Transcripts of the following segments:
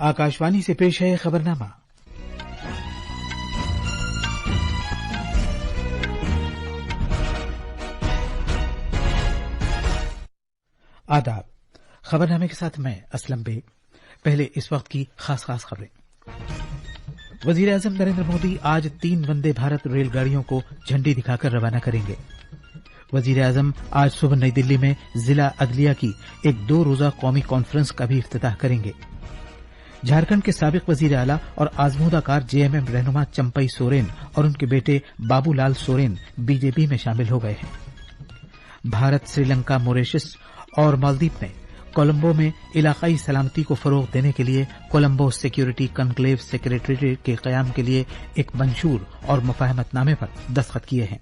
आकाशवाणी से पेश है खबरनामा। आदाब। खबरनामे के साथ मैं असलम बेग। पहले इस वक्त की खास खबरें। वजीर आजम नरेंद्र मोदी आज 3 वंदे भारत रेलगाड़ियों को झंडी दिखाकर रवाना करेंगे। वजीर आजम आज सुबह नई दिल्ली में जिला अदलिया की एक 2 रोजा कौमी कॉन्फ्रेंस का भी इफ्तिताह करेंगे। झारखंड के साबिक वजीर आला और आजमूदाकार जेएमएम रहनुमा चंपई सोरेन और उनके बेटे बाबूलाल सोरेन बीजेपी में शामिल हो गए हैं। भारत, श्रीलंका, मॉरिशस और मालदीव में कोलंबो में इलाकाई सलामती को फरोग देने के लिए कोलंबो सिक्योरिटी कन्क्लेव सेक्रेटरीट के कयाम के लिए एक मंशूर और मुफाहमतनामे पर दस्तखत किए हैं।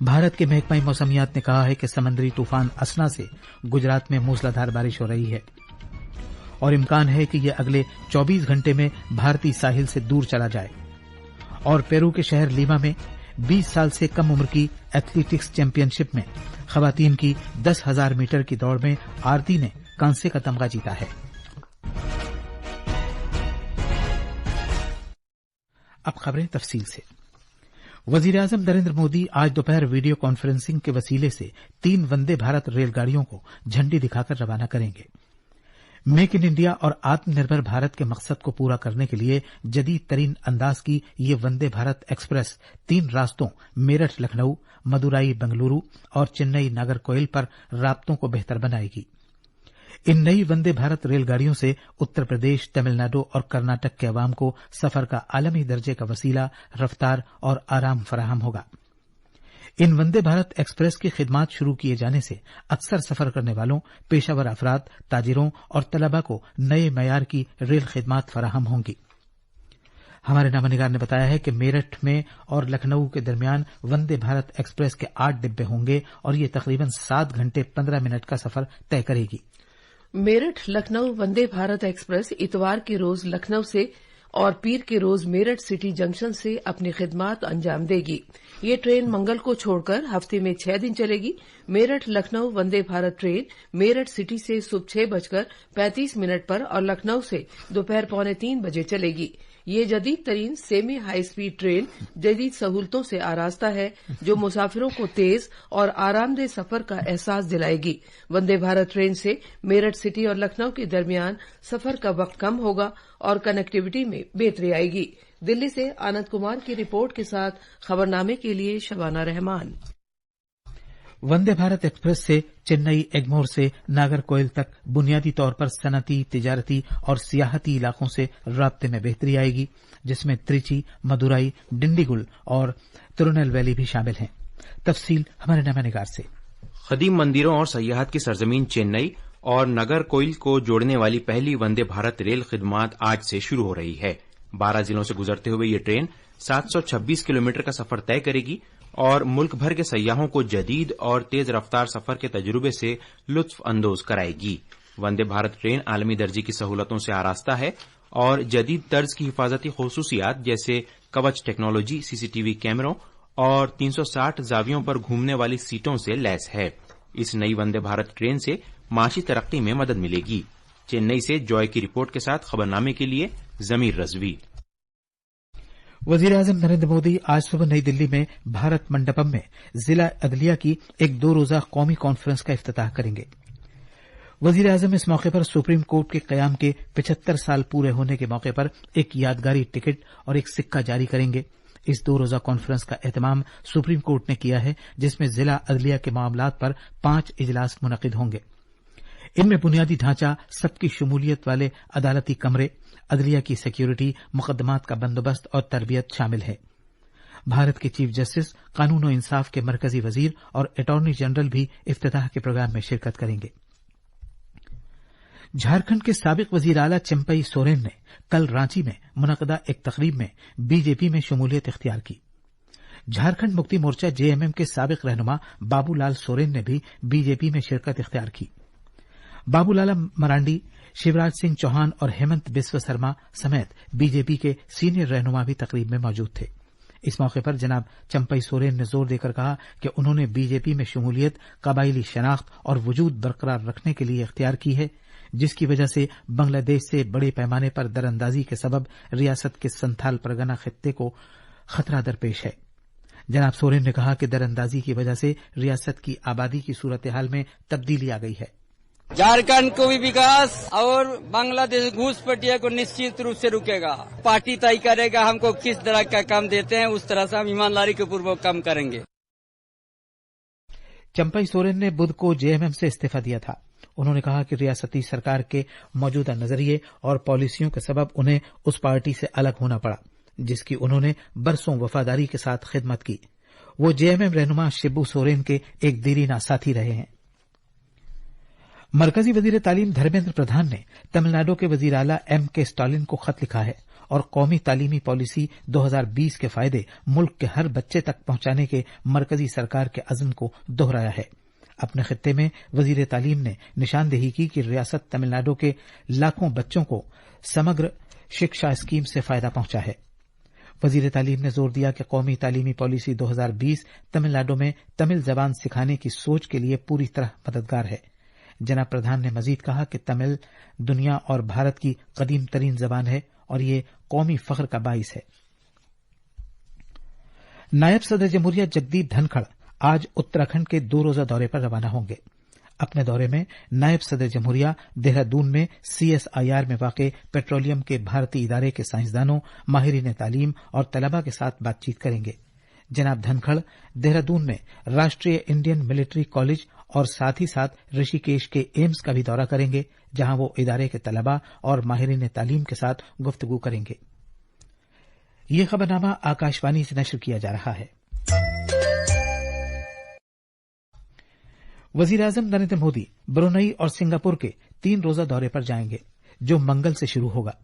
भारत के महकमा मौसमियात ने कहा है कि समुद्री तूफान असना से गुजरात में मूसलाधार बारिश हो रही है और इम्कान है कि यह अगले 24 घंटे में भारतीय साहिल से दूर चला जाए। और पेरू के शहर लीमा में 20 साल से कम उम्र की एथलेटिक्स चैंपियनशिप में खवातीन की 10,000 मीटर की दौड़ में आरती ने कांसे का तमगा जीता है। अब खबरें तफसील से। वजीर आजम नरेंद्र मोदी आज दोपहर वीडियो कॉन्फ्रेंसिंग के वसीले से 3 वंदे भारत रेलगाड़ियों को झंडी दिखाकर रवाना करेंगे। मेक इन इंडिया और आत्मनिर्भर भारत के मकसद को पूरा करने के लिए जदीद तरीन अंदाज की ये वंदे भारत एक्सप्रेस 3 रास्तों मेरठ लखनऊ, मदुराई बेंगलुरु और चेन्नई नागरकोइल पर राब्तों को बेहतर बनाएगी। इन नई वंदे भारत रेलगाड़ियों से उत्तर प्रदेश, तमिलनाडु और कर्नाटक के अवाम को सफर का आलमी दर्जे का वसीला, रफ्तार और आराम फराहम होगा। इन वंदे भारत एक्सप्रेस की खिदमात शुरू किए जाने से अक्सर सफर करने वालों, पेशावर अफराद, ताजिरों और तलबा को नए मयार की रेल खिदमात फराहम होंगी। हमारे नामनिगार ने बताया है कि मेरठ में और लखनऊ के दरमियान वंदे भारत एक्सप्रेस के 8 डिब्बे होंगे और ये तकरीबन 7 घंटे 15 मिनट का सफर तय करेगी। मेरठ लखनऊ वंदे भारत एक्सप्रेस इतवार के रोज लखनऊ से और पीर के रोज मेरठ सिटी जंक्शन से अपनी खिदमात अंजाम देगी। ये ट्रेन मंगल को छोड़कर हफ्ते में 6 दिन चलेगी। मेरठ लखनऊ वंदे भारत ट्रेन मेरठ सिटी से सुबह 6:35 पर और लखनऊ से दोपहर 2:45 बजे चलेगी। ये जदीद तरीन सेमी हाई स्पीड ट्रेन जदीद सहूलतों से आरास्ता है जो मुसाफिरों को तेज और आरामदेह सफर का एहसास दिलाएगी। वंदे भारत ट्रेन से मेरठ सिटी और लखनऊ के दरमियान सफर का वक्त कम होगा और कनेक्टिविटी में बेहतरी आएगी। दिल्ली से आनंद कुमार की रिपोर्ट के साथ खबरनामे के लिए शबाना रहमान। वंदे भारत एक्सप्रेस से चेन्नई एगमोर से नागरकोइल तक बुनियादी तौर पर सनती, तिजारती और सियाहती इलाकों से राब्ते में बेहतरी आएगी, जिसमें त्रिची, मदुराई, डिंडीगुल और तिरुनेलवेली भी शामिल हैं। तफसील हमारे नामनिगार से। कदीम मंदिरों और सयाहत की सरजमीन चेन्नई और नागरकोइल को जोड़ने वाली पहली वंदे भारत रेल खिदमात आज से शुरू हो रही है। 12 जिलों से गुजरते हुए ये ट्रेन 726 किलोमीटर का सफर तय करेगी और मुल्क भर के सयाहों को जदीद और तेज रफ्तार सफर के तजुर्बे से लुत्फ अंदोज कराएगी। वंदे भारत ट्रेन आलमी दर्जे की सहूलतों से आरास्ता है और जदीद तर्ज की हिफाजती खसूसियात जैसे कवच टेक्नोलॉजी, सीसीटीवी कैमरों और 360 जावियों पर घूमने वाली सीटों से लैस है। इस नई वंदे भारत ट्रेन से माशी तरक्की में मदद मिलेगी। चेन्नई से जॉय की रिपोर्ट के साथ खबरनामे के लिए जमीर रजवी। वजीर आजम नरेंद्र मोदी आज सुबह नई दिल्ली में भारत मंडपम में जिला अदलिया की एक 2 रोजा कौमी कॉन्फ्रेंस का इफ्तिताह करेंगे। वजीर आजम इस मौके पर सुप्रीम कोर्ट के कयाम के 75 साल पूरे होने के मौके पर एक यादगारी टिकट और एक सिक्का जारी करेंगे। इस 2 रोजा कॉन्फ्रेंस का एहतमाम सुप्रीम कोर्ट ने किया है, जिसमें जिला अदलिया के मामलात पर 5 इजलास मुनक़िद होंगे। इनमें बुनियादी ढांचा, सबकी शमूलियत वाले अदालती कमरे, अदलिया की सिक्योरिटी, मुकदमात का बंदोबस्त और तरबियत शामिल है। भारत के चीफ जस्टिस, कानून और इंसाफ के मरकजी वजीर और अटॉर्नी जनरल भी इफ्तिताह के प्रोग्राम में शिरकत करेंगे। झारखंड के साबिक वजीर आला चंपई सोरेन ने कल रांची में मुनक़दा एक तकरीब में बीजेपी में शमूलियत इख्तियार की। झारखंड मुक्ति मोर्चा जेएमएम के साबिक रहनुमा बाबूलाल सोरेन ने भी बीजेपी में शिरकत इख्तियार की। बाबूलाल मरांडी, शिवराज सिंह चौहान और हेमंत बिस्व शर्मा समेत बीजेपी के सीनियर रहनुमा भी तकरीब में मौजूद थे। इस मौके पर जनाब चंपई सोरेन ने जोर देकर कहा कि उन्होंने बीजेपी में शमूलियत, कबायली शनाख्त और वजूद बरकरार रखने के लिए इख्तियार की है। جس کی وجہ سے بنگلہ دیش سے بڑے پیمانے پر دراندازی کے سبب ریاست کے سنتھال پرگنہ خطے کو خطرہ درپیش ہے۔ جناب سورین نے کہا کہ دراندازی کی وجہ سے ریاست کی آبادی کی صورتحال میں تبدیلی آ گئی ہے۔ झारखंड को भी विकास और बांग्लादेश घूसपैठिया को निश्चित रूप से रुकेगा। पार्टी तय करेगा हमको किस तरह का काम देते हैं, उस तरह से हम ईमानदारी के पूर्वक काम करेंगे। चंपई सोरेन ने बुध को जेएमएम से इस्तीफा दिया था। उन्होंने कहा कि रियासती सरकार के मौजूदा नजरिए और पॉलिसियों के सबब उन्हें उस पार्टी से अलग होना पड़ा जिसकी उन्होंने बरसों वफादारी के साथ खिदमत की। वो जेएमएम रहनुमा शिबू सोरेन के एक देरीना साथी रहे हैं। मरकजी वजीर तालीम धर्मेंद्र प्रधान ने तमिलनाडु के वजीर आला एम के स्टालिन को खत लिखा है और कौमी तालीमी पॉलिसी 2020 के फायदे मुल्क के हर बच्चे तक पहुंचाने के मरकजी सरकार के अज़्म को दोहराया है। अपने खित्ते में वजीर तालीम ने निशानदेही की कि रियासत तमिलनाडु के लाखों बच्चों को समग्र शिक्षा स्कीम से फायदा पहुंचा है। वजीर तालीम ने जोर दिया कि कौमी तालीमी पॉलिसी 2020 तमिलनाडु में तमिल जबान सिखाने की सोच के लिए पूरी तरह मददगार है। जनाब प्रधान ने मजीद कहा कि तमिल दुनिया और भारत की कदीम तरीन जबान है और ये कौमी फख्र का बाइस है। नायब सदर जमहूरिया जगदीप धनखड़ आज उत्तराखंड के 2 रोजा दौरे पर रवाना होंगे। अपने दौरे में नायब सदर जमहूरिया देहरादून में CSIR में वाक़े पेट्रोलियम के भारतीय इदारे के साइंसदानों, माहिरीन तालीम और तलबा के साथ बातचीत करेंगे। जनाब धनखड़ देहरादून में राष्ट्रीय इंडियन मिलिट्री कॉलेज और साथ ही साथ ऋषिकेश के एम्स का भी दौरा करेंगे, जहां वो इदारे के तलबा और माहिरीन तालीम के साथ गुफ्तगू करेंगे। ये खबरनामा आकाशवाणी से नशर किया जा रहा है। वजीर आजम नरेंद्र मोदी ब्रुनई और सिंगापुर के 3 रोजा दौरे पर जाएंगे, जो मंगल से शुरू होगा।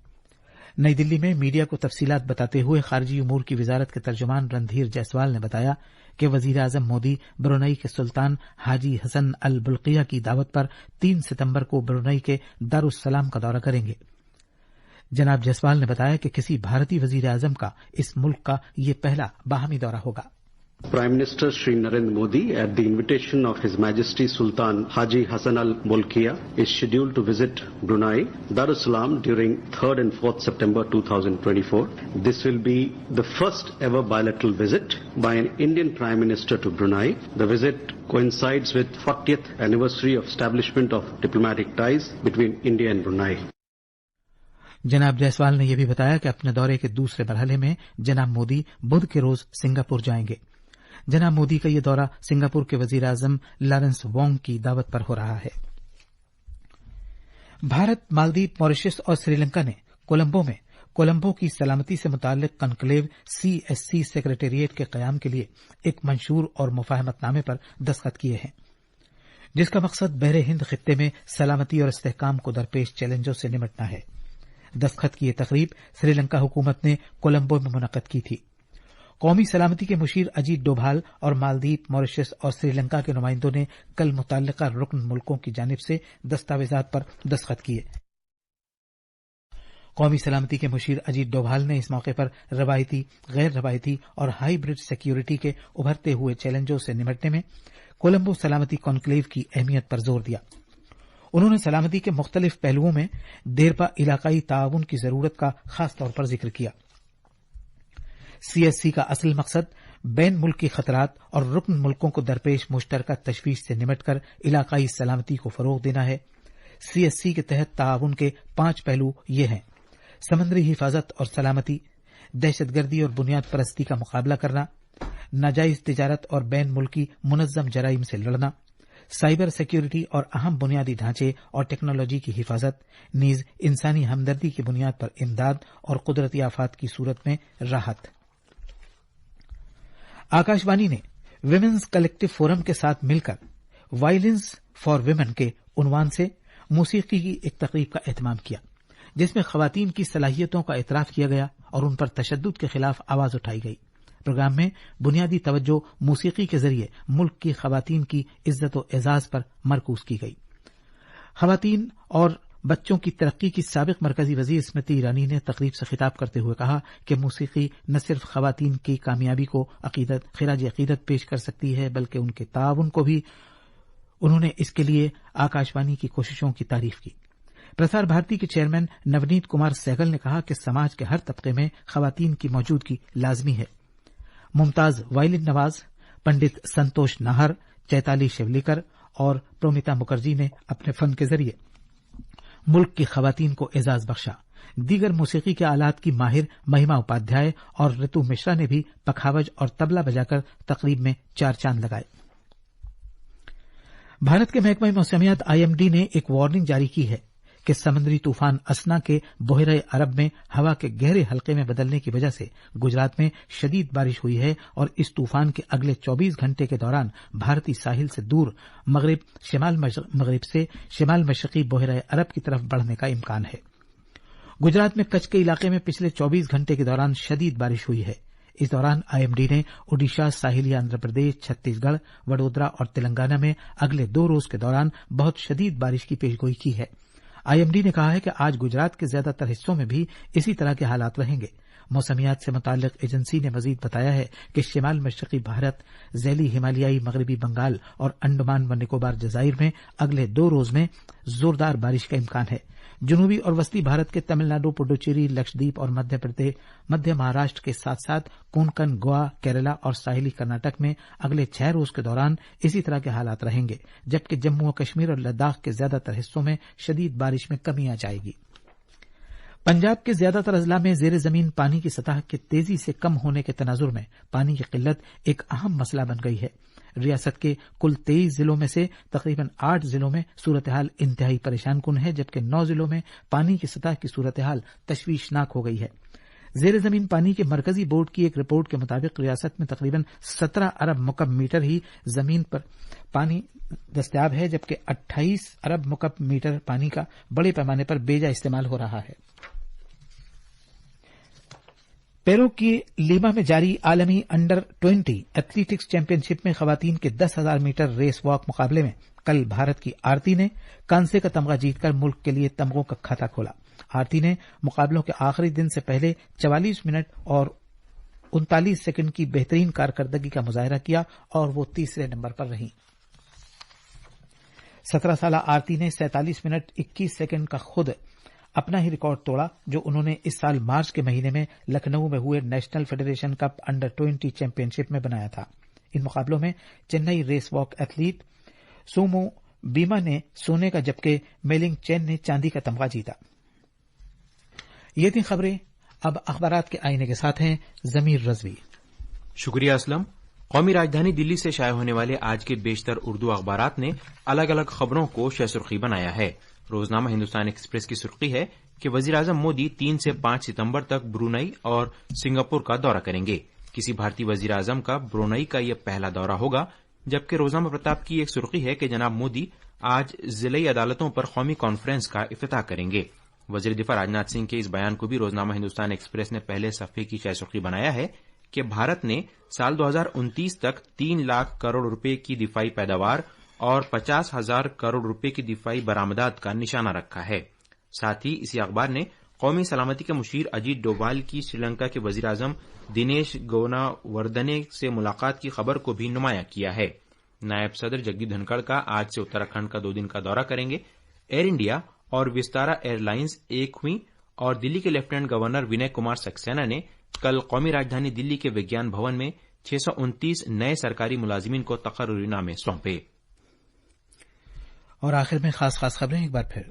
नई दिल्ली में मीडिया को तफसीलात बताते हुए खारजी उमूर की वजारत के तर्जुमान रणधीर जायसवाल ने बताया कि वजीर आजम मोदी ब्रुनई के सुल्तान हाजी हसन अल बुल्किया की दावत पर 3 सितंबर को ब्रुनई के दारुस्सलाम का दौरा करेंगे। जनाब जायसवाल ने बताया कि किसी भारतीय वजीर आजम का इस मुल्क का ये पहला बाहमी दौरा होगा। Prime Minister Shri Narendra Modi, at the invitation of His Majesty Sultan Haji Hassan Al Bolkiah, is scheduled to visit Brunei Darussalam during 3rd and 4th September 2024. This will be the first ever bilateral visit by an Indian Prime Minister to Brunei. The visit coincides with 40th anniversary of establishment of diplomatic ties between India and Brunei. जनाब जायसवाल ने यह भी बताया कि अपने दौरे के दूसरे मरहले में जनाब मोदी बुध के रोज सिंगापुर जाएंगे। जनाब मोदी का यह दौरा सिंगापुर के वजीर आजम लॉरेंस वोंग की दावत पर हो रहा है। भारत, मालदीव, मॉरिशस और श्रीलंका ने कोलंबो में कोलंबो की सलामती से मुताल्लिक कॉन्क्लेव CSC सेक्रेटेरिएट के कयाम के लिए एक मंशूर और मुफाहमतनामे पर दस्तखत किए हैं, जिसका मकसद बहरे हिंद खित्ते में सलामती और इस्तेहकाम को दरपेश चैलेंजों से निमटना है। दस्तखत की यह तकरीब श्रीलंका हुकूमत ने कोलंबो में मुनक्कद की थी। कौमी सलामती के मुशीर अजीत डोभाल और मालदीव, मॉरिशस और श्रीलंका के नुमाइंदों ने कल मुतल्लिका रुकन मुल्कों की जानिब से दस्तावेजात पर दस्तखत किए। कौमी सलामती के मुशीर अजीत डोभाल ने इस मौके पर रवायती, गैर रवायती और हाईब्रिड सिक्योरिटी के उभरते हुए चैलेंजों से निपटने में कोलंबो सलामती कॉन्क्लेव की अहमियत पर जोर दिया। उन्होंने सलामती के मुख्तलिफ पहलुओं में देरपा इलाकाई ताउन की जरूरत का खास तौर पर जिक्र किया। CSC का असल मकसद बैन मुल्की खतरात और रुकन मुल्कों को दरपेश मुश्तरका तशवीश से निमटकर इलाकाई सलामती को फरोग देना है। CSC के तहत ताउन के 5 पहलू ये हैं: समंदरी हिफाजत और सलामती, दहशतगर्दी और बुनियाद परस्ती का मुकाबला करना, नाजायज तिजारत और बैन मुल्की मुनज़्ज़म जराइम से लड़ना, साइबर सिक्योरिटी और अहम बुनियादी ढांचे और टेक्नोलॉजी की हिफाजत, नीज इंसानी हमदर्दी की बुनियाद पर इमदाद और कुदरती आफात की सूरत में राहत। आकाशवाणी ने विमेन्स कलेक्टिव फोरम के साथ मिलकर वायलेंस फॉर विमेन के उन्वान से मौसीकी की एक तकरीब का एहतमाम किया, जिसमें खवातीन की सलाहियतों का एतराफ किया गया और उन पर तशद्दुद के खिलाफ आवाज उठाई गई। प्रोग्राम में बुनियादी तवज्जो मौसीकी के जरिए मुल्क की खवातीन की इज्जत व एजाज पर मरकूज की गई। खवातीन और बच्चों की तरक्की की साबिक मरकजी वजीर स्मृति ईरानी ने तकरीब से खिताब करते हुए कहा कि मौसीकी न सिर्फ खवातीन की कामयाबी को खिराज अकीदत पेश कर सकती है, बल्कि उनके ताउन को भी। उन्होंने इसके लिए आकाशवाणी की कोशिशों की तारीफ की। प्रसार भारती के चेयरमैन नवनीत कुमार सहगल ने कहा कि समाज के हर तबके में खवातीन की मौजूदगी लाजमी है। मुमताज वायलिन नवाज, पंडित संतोष नाहर, चैताली शिवलीकर और प्रोमिता मुखर्जी ने अपने फन के जरिए मुल्क की खवातीन को एजाज बख्शा। दीगर मौसीकी के आलात की माहिर महिमा उपाध्याय और ऋतु मिश्रा ने भी पखावज और तबला बजाकर तकरीब में 4 चांद लगाए। भारत के महकमा मौसमियात IMD ने एक वार्निंग जारी की है कि समुद्री तूफान असना के बहरे अरब में हवा के गहरे हल्के में बदलने की वजह से गुजरात में शदीद बारिश हुई है और इस तूफान के अगले 24 घंटे के दौरान भारतीय साहिल से दूर मगरिब से शिमाल मशरकी बहरे अरब की तरफ बढ़ने का इम्कान है। गुजरात में कच्छ के इलाके में पिछले 24 घंटे के दौरान शदीद बारिश हुई है। इस दौरान IMD ने ओडिशा, साहिली आंध्र प्रदेश, छत्तीसगढ़, वडोदरा और तेलंगाना में अगले 2 रोज के दौरान बहुत शदीद बारिश की पेशगोई की है। IMD ने कहा है कि आज गुजरात के ज्यादातर हिस्सों में भी इसी तरह के हालात रहेंगे। मौसमियात से मुताल्लिक एजेंसी ने मजीद बताया है कि शिमाल मशरकी भारत, ज़ैली हिमालयाई मगरबी बंगाल और अंडमान व निकोबार जजायर में अगले 2 रोज में जोरदार बारिश का इम्कान है। जनूबी और वस्ती भारत के तमिलनाडु, पुडुचेरी, लक्षद्वीप और मध्य महाराष्ट्र के साथ साथ कोंकण, गोवा, केरला और साहिली कर्नाटक में अगले 6 रोज के दौरान इसी तरह के हालात रहेंगे, जबकि जम्मू और कश्मीर और लद्दाख के ज्यादातर हिस्सों में शदीद बारिश में कमी आ जाएगी। पंजाब के ज्यादातर अजला में जेर जमीन पानी की सतह के तेजी से कम होने के तनाजुर में पानी की किल्लत एक अहम मसला बन गई है। रियासत के कुल 23 जिलों में से तकरीबन 8 जिलों में सूरत-ए-हाल इंतहाई परेशान कुन है, जबकि 9 जिलों में पानी की सतह की सूरत-ए-हाल तशवीशनाक हो गई है। जेर जमीन पानी के मरकजी बोर्ड की एक रिपोर्ट के मुताबिक रियासत में तकरीबन 17 अरब मुकब मीटर ही जमीन पर पानी दस्तयाब है, जबकि 28 अरब मुकब मीटर पानी का बड़े पैमाने पर बेजा इस्तेमाल हो रहा है। पेरू की लीमा में जारी आलमी अंडर 20 एथलेटिक्स चैंपियनशिप में खवातीन के 10,000 मीटर रेस वॉक मुकाबले में कल भारत की आरती ने कांसे का तमगा जीतकर मुल्क के लिए तमगों का खाता खोला। आरती ने मुकाबलों के आखिरी दिन से पहले 44 मिनट और 39 सेकंड की बेहतरीन कारकर्दगी का मुजाहरा किया और वो तीसरे नंबर पर रही। 17 साला आरती ने 47 मिनट 21 सेकंड का खुद अपना ही रिकॉर्ड तोड़ा, जो उन्होंने इस साल मार्च के महीने में लखनऊ में हुए national federation cup under 20 championship में बनाया था। इन मुकाबलों में चेन्नई रेस वॉक एथलीट सोमो बीमा ने सोने का, जबकि मेलिंग चेन ने चांदी का तमगा जीता। ये थी खबरें। अब अखबारात के आईने के साथ हैं जमीर रजवी। शुक्रिया असलम। कौमी राजधानी दिल्ली से शाये होने वाले आज के बेशतर उर्दू अखबारात ने अलग अलग खबरों को शहसुर्खी बनाया है। रोजनामा हिंदुस्तान एक्सप्रेस की सुर्खी है कि वजीर-ए-आजम मोदी 3 से 5 सितंबर तक ब्रुनई और सिंगापुर का दौरा करेंगे। किसी भारतीय वजीर-ए-आजम का ब्रुनई का यह पहला दौरा होगा, जबकि रोजनामा प्रताप की एक सुर्खी है कि जनाब मोदी आज जिले अदालतों पर कौमी कॉन्फ्रेंस का इफ्तिताह करेंगे। वजीर दिफा राजनाथ सिंह के इस बयान को भी रोजनामा हिंदुस्तान एक्सप्रेस ने पहले सफे की शहसुर्खी बनाया है कि भारत ने साल 2029 तक 3 लाख करोड़ रुपए की दिफाई पैदावार और 50,000 करोड़ रुपए की दिफाई बरामदात का निशाना रखा है। साथ ही इसी अखबार ने कौमी सलामती के मुशीर अजीत डोभाल की श्रीलंका के वजीर-ए-आजम दिनेश गोनावर्दने से मुलाकात की खबर को भी नुमाया किया है। नायब सदर जगदीप धनखड़ का आज से उत्तराखंड का 2 दिन का दौरा करेंगे। एयर इंडिया और विस्तारा एयरलाइंस एक हुई और दिल्ली के लेफ्टिनेंट गवर्नर विनय कुमार सक्सेना ने कल कौमी राजधानी दिल्ली के विज्ञान भवन में 629 नए सरकारी मुलाजिमीन को तकर्रुरीनामे सौंपे। और आखिर में खास खबरें एक बार फिर।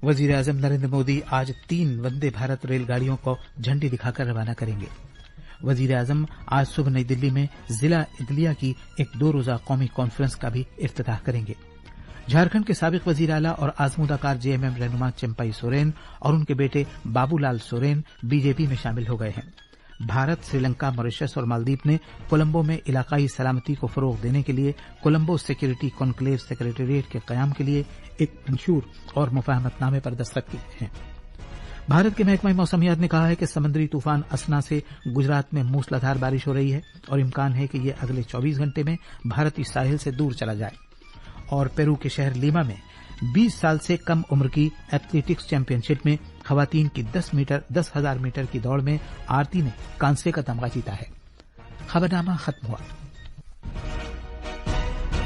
वजीर-ए-आजम नरेंद्र मोदी आज 3 वंदे भारत रेलगाड़ियों को झंडी दिखाकर रवाना करेंगे। वजीर-ए-आजम आज सुबह नई दिल्ली में जिला इदलिया की एक 2 रोजा कौमी कॉन्फ्रेंस का भी इफ्तिताह करेंगे। झारखंड के साबिक वजीर आला और आजमूदाकार जेएमएम रहनुमा चंपाई सोरेन और उनके बेटे बाबूलाल सोरेन बीजेपी में शामिल हो गए हैं। भारत, श्रीलंका, मॉरिशस और मालदीव ने कोलंबो में इलाकाई सलामती को फरोग देने के लिए कोलंबो सिक्योरिटी कॉन्क्लेव सेक्रेटेरिएट के कयाम के लिए एक मंशूर और मुफाहमतनामे पर दस्तखत किए हैं। भारत के महकमा मौसमियात ने कहा है कि समुद्री तूफान असना से गुजरात में मूसलाधार बारिश हो रही है और इम्कान है कि यह अगले 24 घंटे में भारतीय साहिल से दूर चला जाए। और पेरू के शहर लीमा में 20 साल से कम उम्र की एथलेटिक्स चैंपियनशिप में खवातीन की 10,000 मीटर की दौड़ में आरती ने कांसे का तमगा जीता है। खबरनामा खत्म हुआ।